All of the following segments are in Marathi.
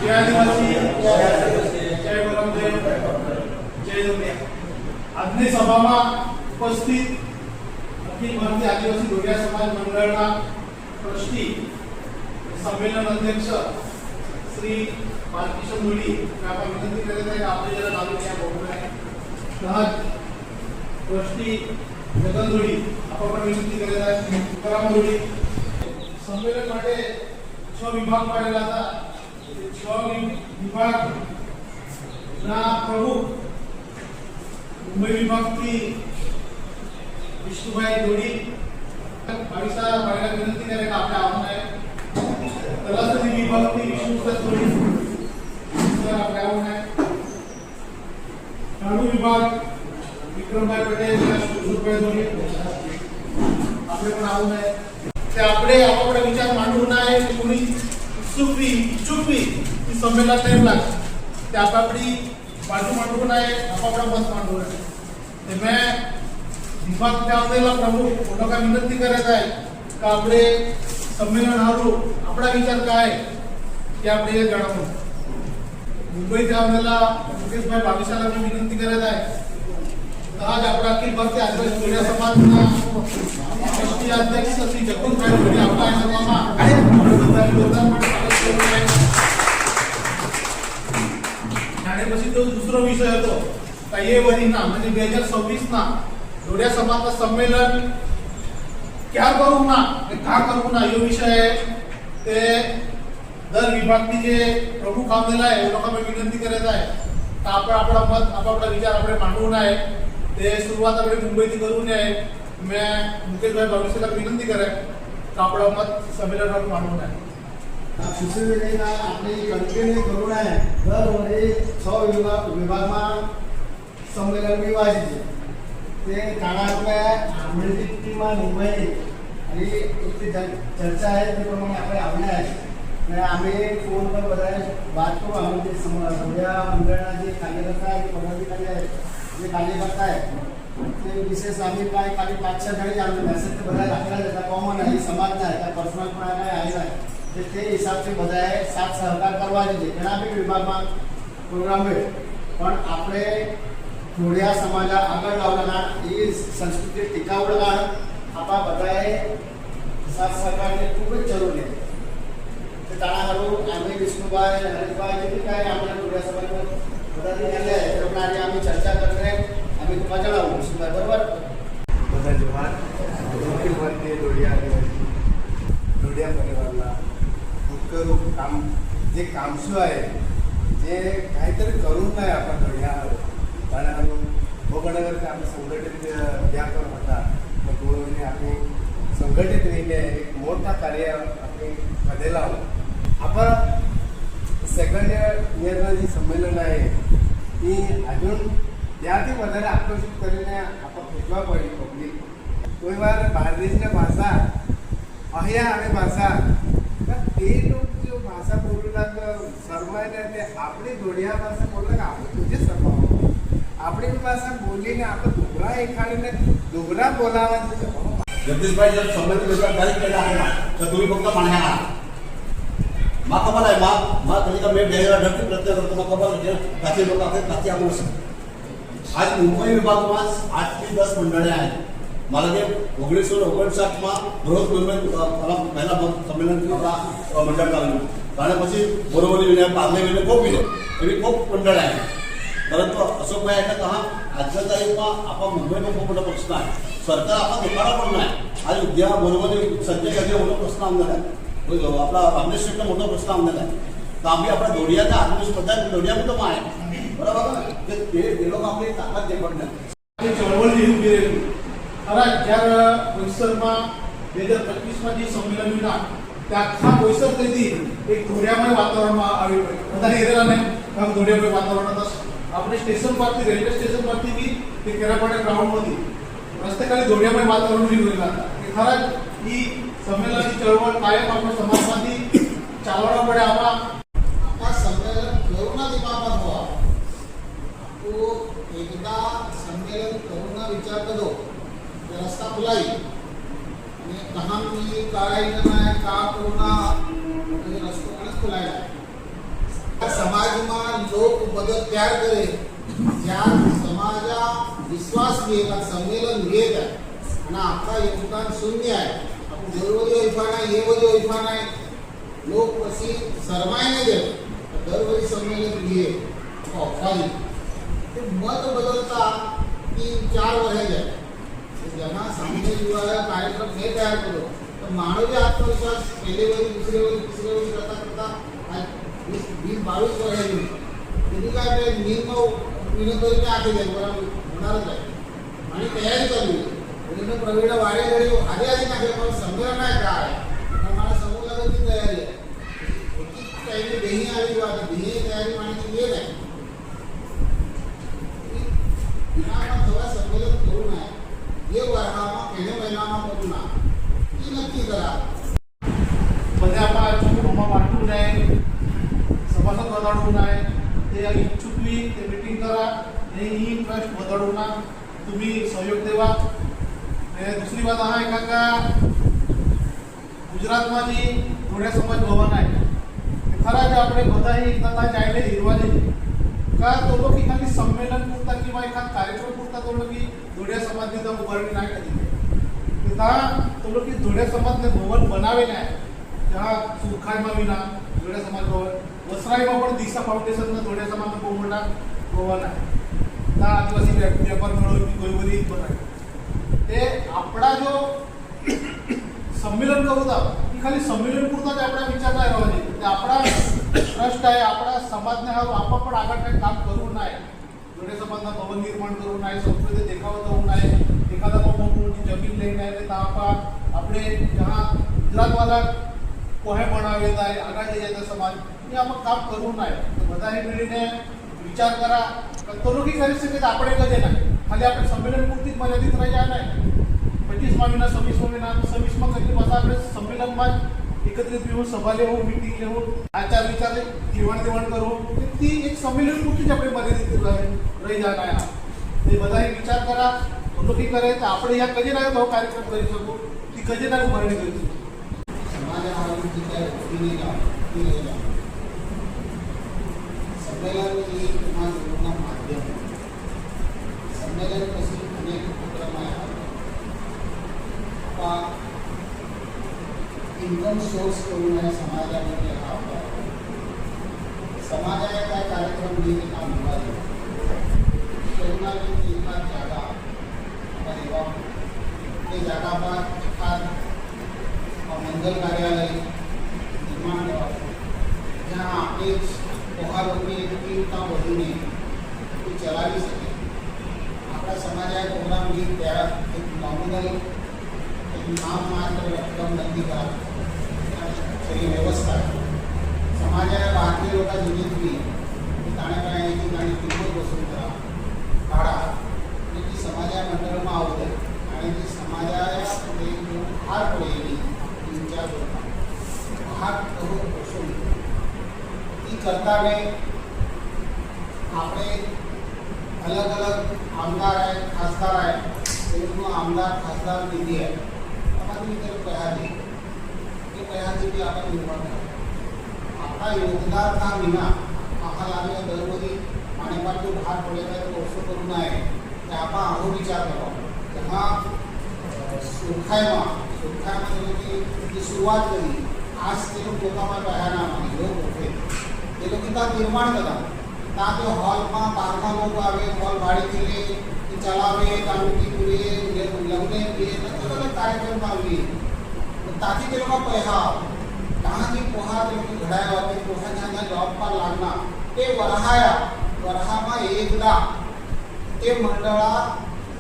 जय आदिवासी जय वरमदेव जय दुनिया। આજની સભામાં ઉપસ્થિત અખિલ ભારતીય આદિવાસી ડોડિયા સમાજ મંડળના ટ્રસ્ટી સંમેલન અધ્યક્ષ શ્રી બાલકિશન મોદી આપણે વિનંતી કરે છે કે આપણે જરા નામ ત્યાં બોલવાય સહજ ટ્રસ્ટી જગન મોદી આપણે વિનંતી કરે છે કરામ મોદી સંમેલન માટે 6 વિભાગ પાડેલા હતા। 6 વિભાગના પ્રમુખ मुंबई विभाग की विष्णुभाई जोड़ी भाईसा भाईला विनंती करे का आपल्या आवडून आहे। तलासरी विभाग की विष्णुसर जोड़ी सर आपल्या आवडून आहे। कानून विभाग विक्रमभाई पटेल या सुरभाई जोड़ी आपले पण आवडून आहे। ते आपले आपला विचार मांडून आहे कोणी चुकवी ती संमेलनात टाइम लागतो ते आपली बाजू मांडून आहे आपला मत मांडून आहे। ते मैं विभाग त्यावेळेला प्रमुख लोकांना विनंती करत आहे का आपले संमेलन हारू आपला विचार काय ते आपले जणावून मुंबई त्यावेळेला मुकेशभाई बावीसाला मी विनंती करत आहे। आज आपला अखिल भारतीय आदिवासी डोडिया समाजना राष्ट्रीय अध्यक्ष श्री जगदीशभाई मोदी आपला सभाમાં અને પછી તો दूसरो विषय હતો ये वरीना म्हणजे 2026 ना डोडिया समाज संमेलन क्या करू ना का करू ना यो विषय ते दर विभाग की जे प्रमुख आमदार आहे लोकांना विनंती करत आहे का आपण आपला मत आपला विचार आपण मांडून आहे। ते सुरुवात आपण मुंबईत करून आहे। मैं मुकेशभाई बावीसला विनंती करे का आपला मत संमेलनावर मांडून आहे। સુશીલભાઈના આપણે કન્ટિન્યુ કરું है दर वरे 6 विभागમાં સંમેલન વિવાજિત છે। તે કાળામાં આમણી ટીમમાં મુંબઈ અને એક ચર્ચા है તે પ્રમાણે આપણે આવ્યા છે અને અમે ફોન પર બધા વાત કરો અમે જે સમયા મંડળના જે કાર્યકર્તા છે પદાધિકારી જે કાર્યકર્તા है તે વિશેષ અમે ખાલી 5-6 જણી અમે મેસેજ બધા રાખેલા હતા કોમન है સમાજના હતા પર્સનલ પણ આવ્યા તે हिसाब से बधाए साथ सहकार करवा दीजिए। घना भी विभाग में प्रोग्राम है पण आपणे डोडिया समाज आगळ लावला ये संस्कृति टिकाऊ लगा आपा बधाए साथ सहकार ने खूब जरूरी है। तो ताना हारू आम्ही विष्णुभाई हरीशभाई जे काय आपल्या डोडिया समाज पदाधिकारी आहे त्यांना आज आम्ही चर्चा करते आम्ही तुम्हाला जणावू विष्णुभाई बरोबर બધા જોહાર અખિલ ભારતીય ડોડિયા પરિવારના मुख्य काम जे कामसू आहे जे काहीतरी करून नाही आपण डोडिया कारण भोगणगर आम्ही संघटित व्यापार होता मग दोन्ही आम्ही संघटित रहीने एक मोठा कार्य आम्ही कधेला आहोत। आपण सेकंड इयरला जी संमेलन आहे ती अजून त्याથી વધારે આકર્ષિત કરીને આપણે ખેંચવા પડી પબ્લિક કોઈ વાર બહાર દેશની ભાષા અહીંયા આવે ભાષા તે लोग जो भाषा बोलला शर्मायला ते आपली डोडिया भाषा बोलला का आपण तुझे शर्मा आपली भाषा बोलली ना आपण दुसरा एखाद्याने दुसरा बोलावा जगदीशभाई जर संबंधित विभाग जारी केला आहे ना तर तुम्ही फक्त पाहण्या मा खबर आहे मा कधी का मी डेरा ढकली प्रत्येक करतो मा खबर आहे काची लोक आहेत काची आपण आज मुंबई विभागમાં 8 થી 10 મંડળે आहेत। मला जे 1959 માં બરોબર મુંબઈ પહેલા સંમેલન મંડળ ચાલ્યું કારણ પછી બોરવલી વિનય પાર્લે વિનય ખૂબ વિનય એવી ખૂબ મંડળ आहे। परंतु अशोकभाई ऐका कहा आजच्या तारीखમાં आपा मुंबईમાં खूप मोठा प्रश्न आहे। सरकार आपला दुकाना पण नाही आज उद्या बोरवली संजय गांधी मोठा प्रश्न आमदार आहे आपला रामनेश्वरचा मोठा प्रश्न आमदार आहे तर आम्ही आपल्या डोडियाचा आत्मविश्वास डोडियामध्ये तो आहे बरोबर ते लोक आपली ताकद जे पण चळवळ लिहून गेलेली खरा જ્યારે બોઈસરમાં 2025માં જે સંમેલન વિના त्या आखा बोईसर तेथी एक धोड्यामय वातावरणમાં આવી પડ્યું બધા હેરેલા ને કામ ધોડિયામય વાતાવરણ હતા। આપણે સ્ટેશન પરથી રેલવે સ્ટેશન પરથી બી તે કેરાપાડા ગ્રાઉન્ડ માંથી રસ્તે ખાલી ધોડિયામય વાતાવરણ બી રહેલા હતા। એ ખરા ઈ સંમેલનની ચળવળ કાયમ આપણા સમાજમાંથી ચાલવા પડે આપણા સંમેલન કોરોના દિમાગમાં હોવા તો એકદા સંમેલન કોરોના વિચાર કરો રસ્તા ખુલાઈ અને કહાની કાળાઈ ના કા કોરોના રસ્તો ખુલાઈ लोक मदत तयार करे ज्या समाजा विश्वास घे का संमेलन घेत आहे आणि आपला योगदान शून्य आहे आपण दरवर्षी वैफा नाही हे वर्षी वैफा नाही लोक कशी सरमायने देत दरवर्षी संमेलन घे ऑफाई ते मत बदलता 3-4 वर्षाचे जेव्हा सामाजिक विवाह कार्यक्रम हे तयार करू तर मानवी आत्मविश्वास पहिले वेळी दुसरे वेळी तिसरे वेळी करता करता 20-22 वर्षांनी त्यांनी काय ते नियम विनोदरी आधी होणारच आहे आणि तयारी चालू आहे प्रवीण वाडे घरी आधी आधी नाही पण संमेलन आहे काय मला समोर लागत तयारी आहे काही बेही आली बेही तयारी माहिती येत आहे थोडा संमेलन करू नये ये वर्षामा पहिल्या महिनामा करू ना ती नक्की करा मध्ये आपण होमा वाटू नये सभासद बदलू नये ते इच्छुक मी ते मीटिंग करा ही ट्रस्ट बदलू ना तुम्ही सहयोग देवा दुसरी बात आहे का ગુજરાતમાં જે ધોળિયા સમાજ ભવન आहे खरा जे આપણે બધા एकदा जायला हिरवा दिली का तो लोक एखादी संमेलन पुरता किंवा एखादा कार्यक्रम पुरता तो लोक धोळ्या समाजने उभारणी नाही कधी तो लोक धोळ्या समाजने भवन बनावे नाही त्या सुरखाईमा विना धोळ्या समाज भवन वसराईमा पण दिशा फाउंडेशन धोळ्या समाज भवन भवन आहे त्या आदिवासी व्यापार मिळवून कोईवरी पण आहे ते आपला जो संमेलन करू दा खाली संमेलन पुरता ते आपला विचार नाही राहिले ते आपला ट्रस्ट आहे आपला समाजने हा आपण पण आगाड काही काम करू नये धोळे समाजना भवन निर्माण करू नये संस्कृती देखावा करू नये एखादा मोठी जमीन लेणे आहे तर आपण आपले जहाँ गुजरातवाला पोहे बनावे जाए आगाड जायचा समाज हे आपण काम करू नये तर बधाही मिळीने विचार करा तो लोक करू शकत आपण कधी नाही खाली आपण संमेलन पुरतीच मर्यादित राहायला नाही 25 महिना 26 महिना 26 માં કઈ પાછા આપણે સંમેલનમાં એકત્રિત રહેવું સભા લેવું મીટિંગ લેવું આચાર વિચાર દેવાણ દેવાણ કરવું તે એક સંમેલન પૂરતી જ આપણે મર્યાદિત રહી જતા है તે બધાએ વિચાર કરા લોકો કરે તો આપણે યા કજે ના તો કાર્યક્રમ કરી શકું કે કજે ના ઉભરણી કરી શકું સમાજ આરોગ્ય વિચાર ઉભી નહીં ના સંમેલન એ સમાજના માધ્યમ સંમેલન પછી અનેક ઉપક્રમ इन्कम सोर्स करून समाजामध्ये समाजाला काय कार्यक्रम घेणे काम निभावले तरुणांनी एखाद जागा देवा ते जागा पर एखाद मंगल कार्यालय निर्माण करावं जहाँ आपले पोहारोपी तीव्रता વધીને તે ચલાવી શકે આપણા સમાજાએ પ્રોગ્રામ घेत त्या एक नॉमिनल नाम मात्र रक्कम नक्की करा सगळी व्यवस्था समाजाला भारतीय लोक जिल्ह्यातली ताण्यापाण्याची गाणी किंमत वसूल करा भाडा आणि ती समाजा मंडळમાં આવते आणि ती समाजामध्ये हार पडेली 3-4 हार करून वसूल ती करताना આપણે अलग अलग आमदार आहेत खासदार आहेत तेव्हा आमदार खासदार निधी आहे आम्हाला तर पयादी ते पयादी भी आपण निर्माण करा आता योगदान का विना आम्हाला आम्ही दरवर्षी पाण्यापासून भार पडलेला तो वर्ष करू नये ते आपण आहो विचार करावा तेव्हा सुरखाईमध्ये जी सुरुवात केली आज ते लोक लोकांना पहायला लोक होते ते लोक इथं निर्माण करा ना तो हॉलમાં 12 लोक આવે हॉल भाडे केले की चलावे कामकी पुरे लग्ने किए अलग कार्यक्रम आवे ताकि के लोग पैसा कहाँ की पोहा की घडाया होते पोहा जहाँ जॉब पर लागना ते वरहामा एकदा ते मंडळा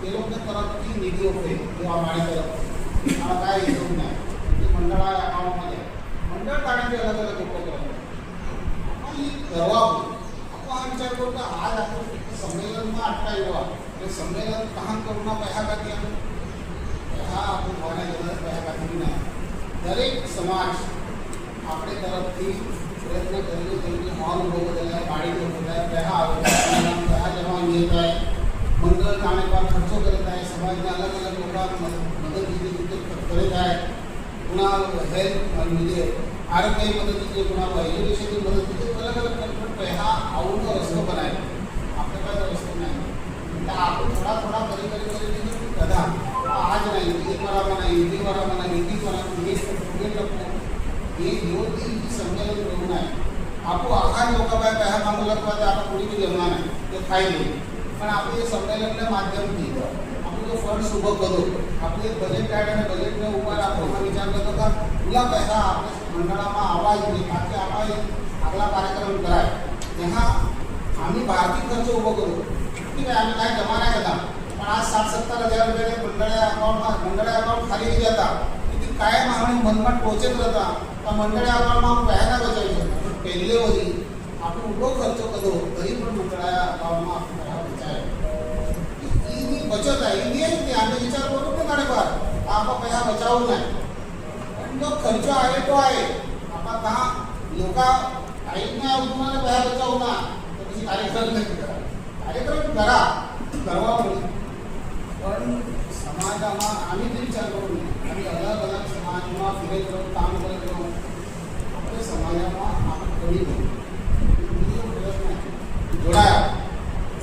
ते लोक करत की निधी होते किंवा माडी करत मला काय हिशोब नाही ते मंडळा अकाउंटमध्ये मंडळ काढण्याचे अलग अलग उपक्रम आपण ही करावं आपण विचार करतो आज आपण संमेलનમાં આટલા એવા એ સંમેલન કહાં કરુણા પૈસા કાઢી હા આપણું ભાવના જગત પૈસા કાઢી ના દરેક સમાજ આપણે તરફથી પ્રયત્ન કરીએ કે હોલ ઉભો બદલાય પાણી ઉભો બદલાય પૈસા આવે પૈસા જમા નહીં થાય મંડળ કામે પર ખર્ચો કરતા है સમાજના અલગ અલગ લોકો મદદ રીતે કરતા है पुन्हा हेल्थ म्हणजे आरोग्य मदतीचे पुन्हा एज्युकेशनची मदत अलग अलग पैसा आवडून आपको आहार लोक पैसा मागवला किंवा ते आपण कोणी बी जमणार नाही ते फायदे पण आपले हे संमेलनच्या माध्यमથી आपण जो फंड उभं करू आपले बजेट काढ आणि बजेटने ઉપર આપણે વિચાર કરતો का પેલા પૈસા આપણે મંડળામાં આવવા જોઈએ તાકી આપણે આગલા કાર્યક્રમ કરાય તેમાં आम्ही भारतीय खर्च उभं करू ठीक आहे आम्ही काय जमा नाही केला पण आज 60-70 हजार रुपये मंडळ अकाउंट खाली जाता किती काय मागणी मनमाट पोहोचत राहता त्या मंडळ अकाउंटમાં पैसा बचावायचे पहिले वरी आपण उभं खर्च करू तरी पण मंडळ अकाउंटમાં आपण पैसा बचावायचे ही बचत आहे ही आहे की आम्ही विचार करू की नाही बार आपण पैसा बचावू नाही पण जो खर्च आहे तो आहे आपण दहा लोक ऐकण्या तुम्हाला पैसा बचावू ना कार्यक्रम नाही करा कार्यक्रम करा करवा पण समाजामा आम्ही ते विचार करू आम्ही अलग अलग समाजમાં फिरत રહો કામ કરत રહો આપણે સમાજમાં આપણે કરી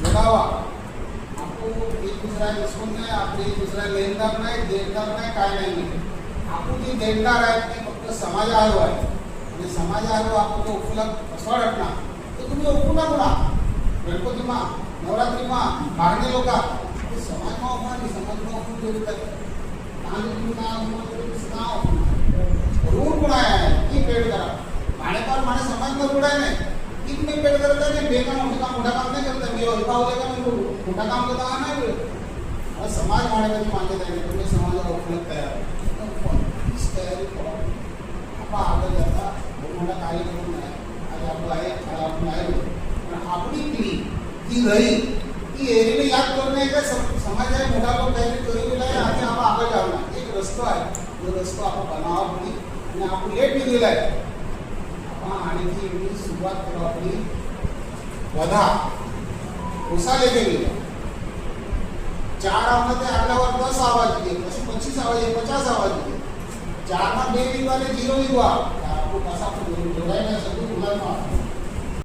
જોડાવા આપણું એક दूसरा दुश्मन नाही આપણે एक दूसरा लेनदार नाही देणदार नाही काय नाही आपण जे देणदार आहे ते फक्त समाजावर आहे आणि समाजावर आपण जो उपलब्ध असं वाटणार तर तुम्ही ओळखू नका गणपतीમાં નવરાત્રિમાં બહારની લોકો સમાજમાં ઉભારી સમાજમાં ઉભું જેવું થાય रूल पण आहे की पेड करा पाण्यापार माणे समाजમાં जोडाय नाही की तुम्ही पेड करता नाही बेका मोठा काम नाही करता मी विभागले का मी मोठा काम करता नाही वेळ समाज माणेची मान्यता आहे तुम्ही समाजाला उपलब्ध तयार तयारी करा आपण आगे जाता मोठा कार्यक्रम नाही आज आपलं आहे आपण आहे पण आपली पिढी ही रही की एरियाने याद करणे का समाज आहे मोठा लोक काहीतरी करू गेला आहे आणि आपण आगे जाऊ एक रस्तो आहे जो रस्तो आपण बनावा पडी आणि आपण लेट निघलेला आहे आपण आणखी एवढी सुरुवात करू आपली वधा ओसा लेके गेलो 4 आवाज आगल्यावर 10 आवाज दिले પછી 25 आवाज 50 आवाज दिले 4 માં 2 વિવાને 0 વિવા આપણે પાછા જોડાઈ ના શકું ગુલામમાં